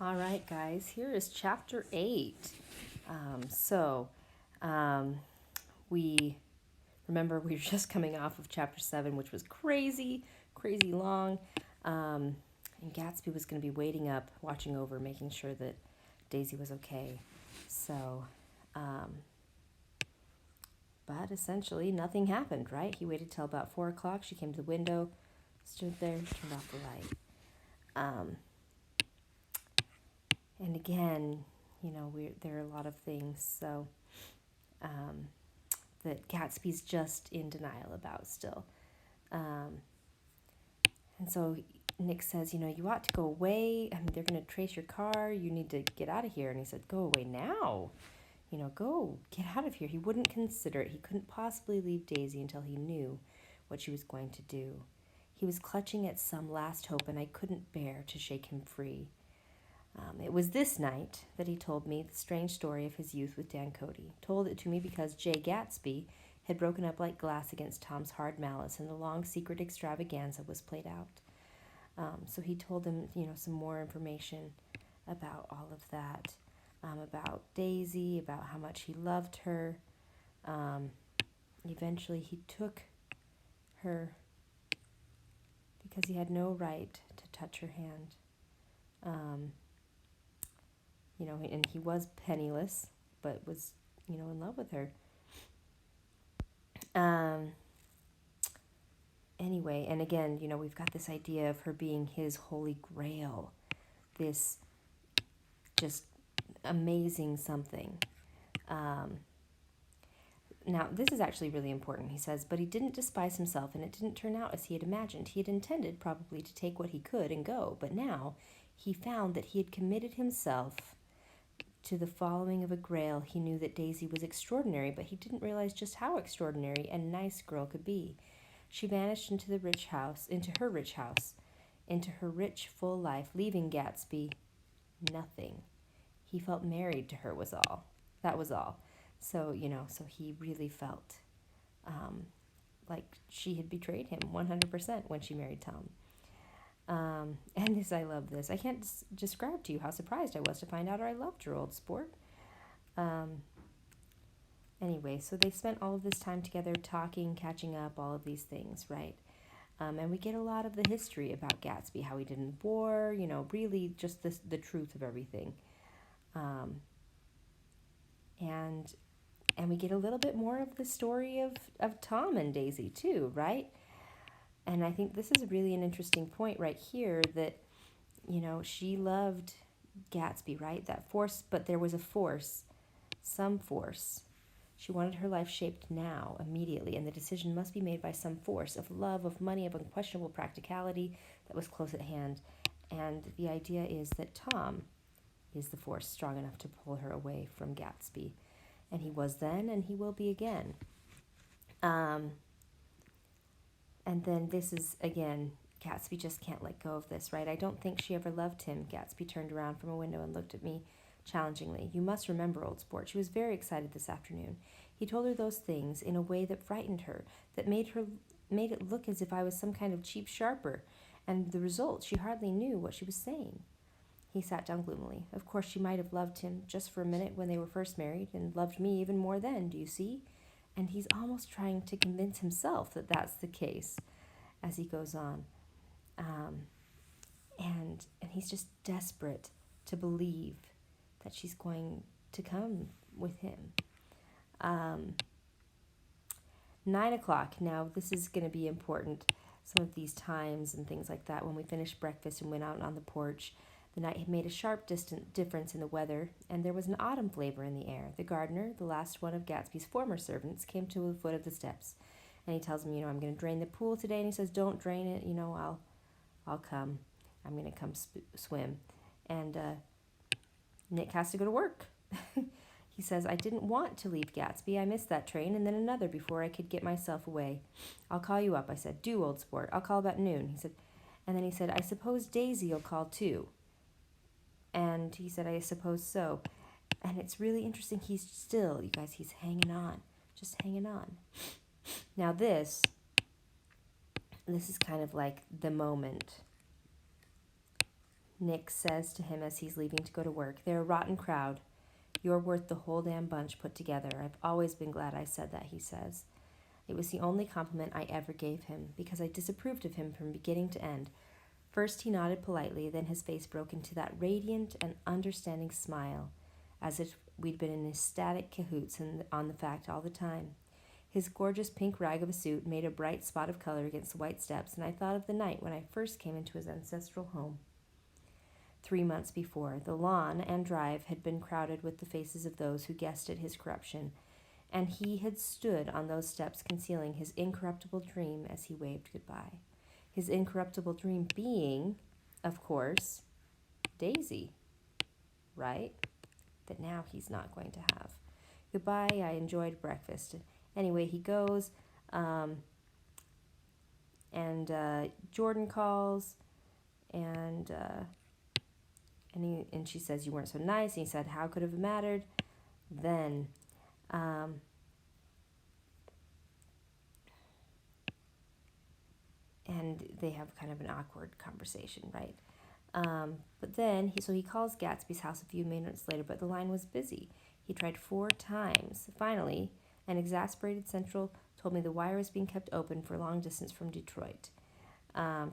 All right, guys, here is chapter 8. So, um, we remember we were just coming off of chapter 7, which was crazy, crazy long. And Gatsby was going to be waiting up, watching over, making sure that Daisy was okay. So, um, but essentially nothing happened, right? He waited till about 4 o'clock. She came to the window, stood there, turned off the light. And again, there are a lot of things that Gatsby's just in denial about still. And so Nick says, you ought to go away. I mean, they're going to trace your car. You need to get out of here. And he said, go away now. Go, get out of here. He wouldn't consider it. He couldn't possibly leave Daisy until he knew what she was going to do. He was clutching at some last hope, and I couldn't bear to shake him free. It was this night that he told me the strange story of his youth with Dan Cody. Told it to me because Jay Gatsby had broken up like glass against Tom's hard malice, and the long secret extravaganza was played out. So he told him, some more information about all of that, about Daisy, about how much he loved her. Eventually he took her because he had no right to touch her hand. And he was penniless, but was, in love with her. Anyway, and again, we've got this idea of her being his holy grail, this just amazing something. Now, this is actually really important, he says, but he didn't despise himself, and it didn't turn out as he had imagined. He had intended, probably, to take what he could and go, but now he found that he had committed himself to the following of a grail. He knew that Daisy was extraordinary, but he didn't realize just how extraordinary and nice a girl could be. She vanished into her rich house, into her rich, full life, leaving Gatsby nothing. He felt married to her was all. That was all. So, so he really felt like she had betrayed him 100% when she married Tom. And this, I love this. I can't describe to you how surprised I was to find out I loved your old sport. Anyway, so they spent all of this time together talking, catching up, all of these things, right? And we get a lot of the history about Gatsby, how he didn't war, really just the truth of everything. And we get a little bit more of the story of Tom and Daisy too, right? And I think this is really an interesting point right here that, she loved Gatsby, right? That force, but there was a force, some force. She wanted her life shaped now, immediately, and the decision must be made by some force of love, of money, of unquestionable practicality that was close at hand. And the idea is that Tom is the force strong enough to pull her away from Gatsby. And he was then, and he will be again. And then this is, again, Gatsby just can't let go of this, right? I don't think she ever loved him. Gatsby turned around from a window and looked at me challengingly. You must remember, old sport. She was very excited this afternoon. He told her those things in a way that frightened her, that made it look as if I was some kind of cheap sharper, and the result, she hardly knew what she was saying. He sat down gloomily. Of course, she might have loved him just for a minute when they were first married, and loved me even more then, do you see? And he's almost trying to convince himself that that's the case as he goes on. And he's just desperate to believe that she's going to come with him. 9 o'clock. Now, this is going to be important. Some of these times and things like that. When we finished breakfast and went out on the porch, the night had made a sharp difference in the weather, and there was an autumn flavor in the air. The gardener, the last one of Gatsby's former servants, came to the foot of the steps. And he tells him, I'm going to drain the pool today. And he says, don't drain it. I'll come. I'm going to come swim. And Nick has to go to work. He says, I didn't want to leave Gatsby. I missed that train and then another before I could get myself away. I'll call you up, I said. Do, old sport. I'll call about noon. And then he said, I suppose Daisy'll call too. And he said, I suppose so. And it's really interesting. He's still, you guys, he's hanging on. Just hanging on. Now this is kind of like the moment Nick says to him as he's leaving to go to work, "They're a rotten crowd. You're worth the whole damn bunch put together. I've always been glad I said that," he says. It was the only compliment I ever gave him, because I disapproved of him from beginning to end. First he nodded politely, then his face broke into that radiant and understanding smile, as if we'd been in ecstatic cahoots on the fact all the time. His gorgeous pink rag of a suit made a bright spot of color against the white steps, and I thought of the night when I first came into his ancestral home. 3 months before, the lawn and drive had been crowded with the faces of those who guessed at his corruption, and he had stood on those steps concealing his incorruptible dream as he waved goodbye. His incorruptible dream being, of course, Daisy, right? That now he's not going to have. Goodbye, I enjoyed breakfast. Anyway, he goes, and Jordan calls, and she says, "You weren't so nice." And he said, "How could it have mattered?" Then, and they have kind of an awkward conversation, right? But then, he calls Gatsby's house a few minutes later, but the line was busy. He tried 4 times. Finally, an exasperated central told me the wire was being kept open for long distance from Detroit.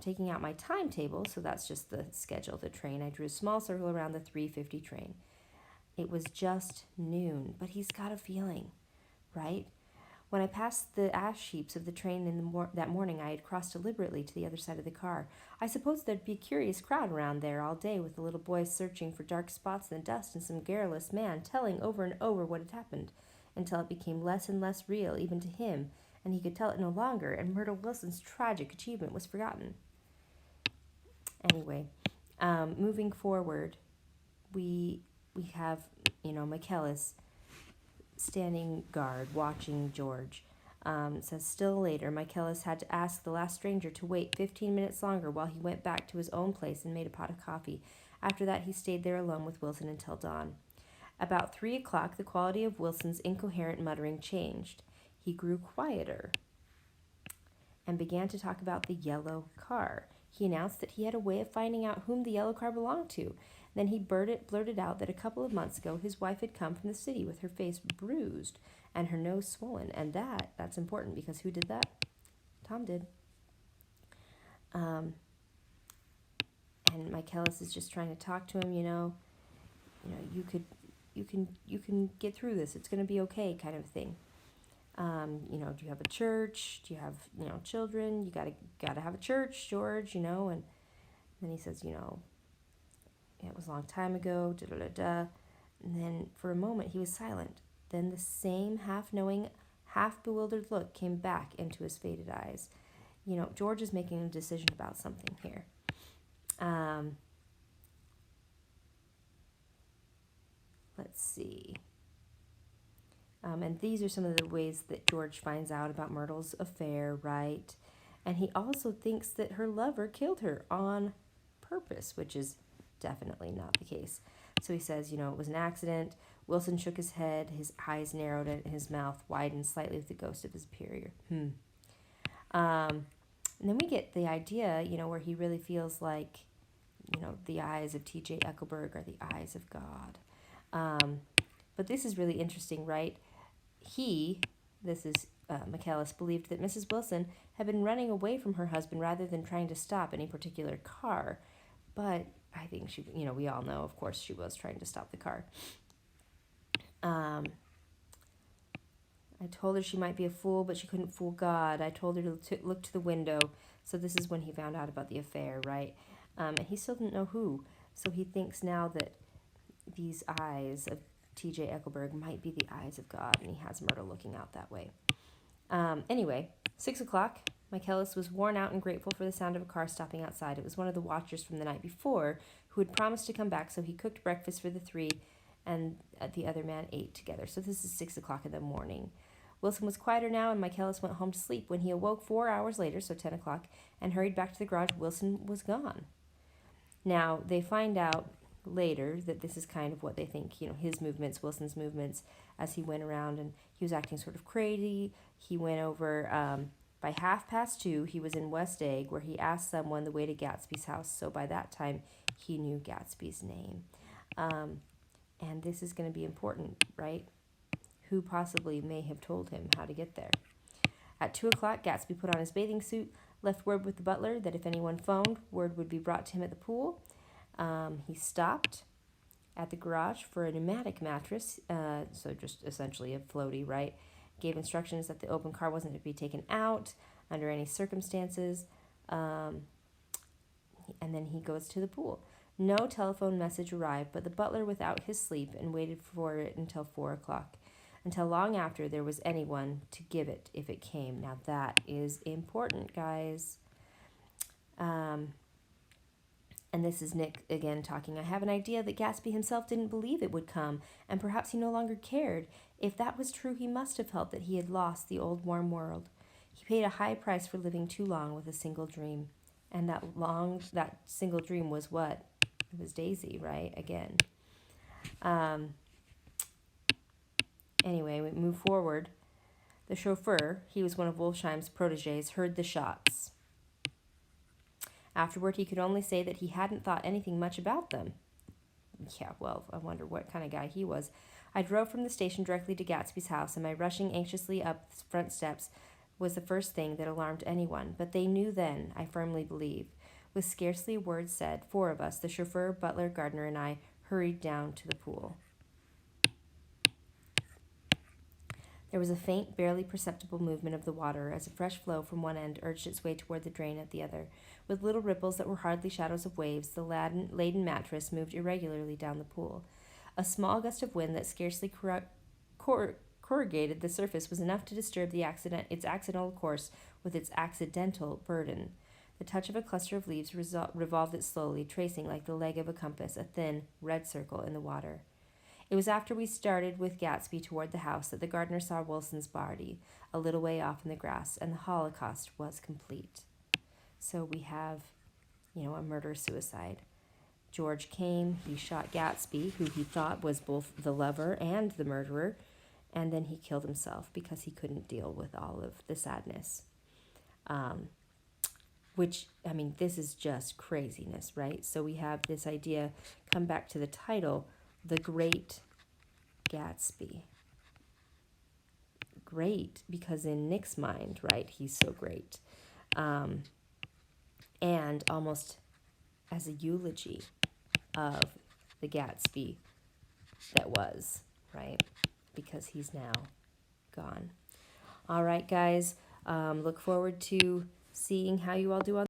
Taking out my timetable, so that's just the schedule of the train, I drew a small circle around the 3:50 train. It was just noon, but he's got a feeling, right? When I passed the ash heaps of the train that morning, I had crossed deliberately to the other side of the car. I suppose there'd be a curious crowd around there all day, with the little boy searching for dark spots in the dust and some garrulous man telling over and over what had happened, until it became less and less real, even to him, and he could tell it no longer, and Myrtle Wilson's tragic achievement was forgotten. Anyway, moving forward, we have, Michaelis standing guard, watching George. Says, still later, Michaelis had to ask the last stranger to wait 15 minutes longer while he went back to his own place and made a pot of coffee. After that, he stayed there alone with Wilson until dawn. About 3 o'clock, the quality of Wilson's incoherent muttering changed. He grew quieter and began to talk about the yellow car. He announced that he had a way of finding out whom the yellow car belonged to. Then he blurted out that a couple of months ago his wife had come from the city with her face bruised and her nose swollen. And that's important, because who did that? Tom did. And Michaelis is just trying to talk to him, you can get through this. It's going to be okay, kind of thing. Do you have a church? Do you have, children? You gotta have a church, George, and then he says, it was a long time ago, da-da-da-da. And then for a moment he was silent. Then the same half-knowing, half-bewildered look came back into his faded eyes. George is making a decision about something here. Let's see. And these are some of the ways that George finds out about Myrtle's affair, right? And he also thinks that her lover killed her on purpose, which is definitely not the case. So he says, it was an accident. Wilson shook his head, his eyes narrowed, and his mouth widened slightly with the ghost of his superior. And then we get the idea, where he really feels like, the eyes of T.J. Eckelberg are the eyes of God. But this is really interesting, right? Michaelis, believed that Mrs. Wilson had been running away from her husband rather than trying to stop any particular car. But I think she, we all know, of course, she was trying to stop the car. I told her she might be a fool, but she couldn't fool God. I told her to look to the window. So this is when he found out about the affair, right? And he still didn't know who. So he thinks now that these eyes of T.J. Eckelberg might be the eyes of God, and he has Myrtle looking out that way. Anyway, 6 o'clock. Michaelis was worn out and grateful for the sound of a car stopping outside. It was one of the watchers from the night before who had promised to come back, so he cooked breakfast for the 3, and the other man ate together. So this is 6 o'clock in the morning. Wilson was quieter now, and Michaelis went home to sleep. When he awoke 4 hours later, so 10 o'clock, and hurried back to the garage, Wilson was gone. Now, they find out later that this is kind of what they think, his movements, Wilson's movements, as he went around, and he was acting sort of crazy. He went over By 2:30, he was in West Egg, where he asked someone the way to Gatsby's house. So by that time, he knew Gatsby's name. And this is going to be important, right? Who possibly may have told him how to get there. At 2 o'clock, Gatsby put on his bathing suit, left word with the butler that if anyone phoned, word would be brought to him at the pool. He stopped at the garage for a pneumatic mattress, so just essentially a floaty, right? Gave instructions that the open car wasn't to be taken out under any circumstances, and then he goes to the pool. No telephone message arrived, but the butler was out his sleep and waited for it until 4 o'clock, until long after there was anyone to give it if it came. Now that is important, guys. And this is Nick again talking. I have an idea that Gatsby himself didn't believe it would come, and perhaps he no longer cared. If that was true, he must have felt that he had lost the old warm world. He paid a high price for living too long with a single dream. And that single dream was what? It was Daisy, right? Again. Anyway, we move forward. The chauffeur, he was one of Wolfsheim's proteges, heard the shots. Afterward, he could only say that he hadn't thought anything much about them. Yeah, well, I wonder what kind of guy he was. I drove from the station directly to Gatsby's house, and my rushing anxiously up the front steps was the first thing that alarmed anyone. But they knew then, I firmly believe. With scarcely a word said, 4 of us, the chauffeur, butler, gardener, and I, hurried down to the pool. There was a faint, barely perceptible movement of the water as a fresh flow from one end urged its way toward the drain at the other. With little ripples that were hardly shadows of waves, the laden mattress moved irregularly down the pool. A small gust of wind that scarcely corrugated the surface was enough to disturb its accidental course with its accidental burden. The touch of a cluster of leaves revolved it slowly, tracing, like the leg of a compass, a thin, red circle in the water. It was after we started with Gatsby toward the house that the gardener saw Wilson's body a little way off in the grass, and the Holocaust was complete. So we have, a murder-suicide. George came, he shot Gatsby, who he thought was both the lover and the murderer, and then he killed himself because he couldn't deal with all of the sadness. This is just craziness, right? So we have this idea, come back to the title, The Great Gatsby. Great, because in Nick's mind, right, he's so great. And almost as a eulogy of the Gatsby that was, right? Because he's now gone. All right, guys, look forward to seeing how you all do on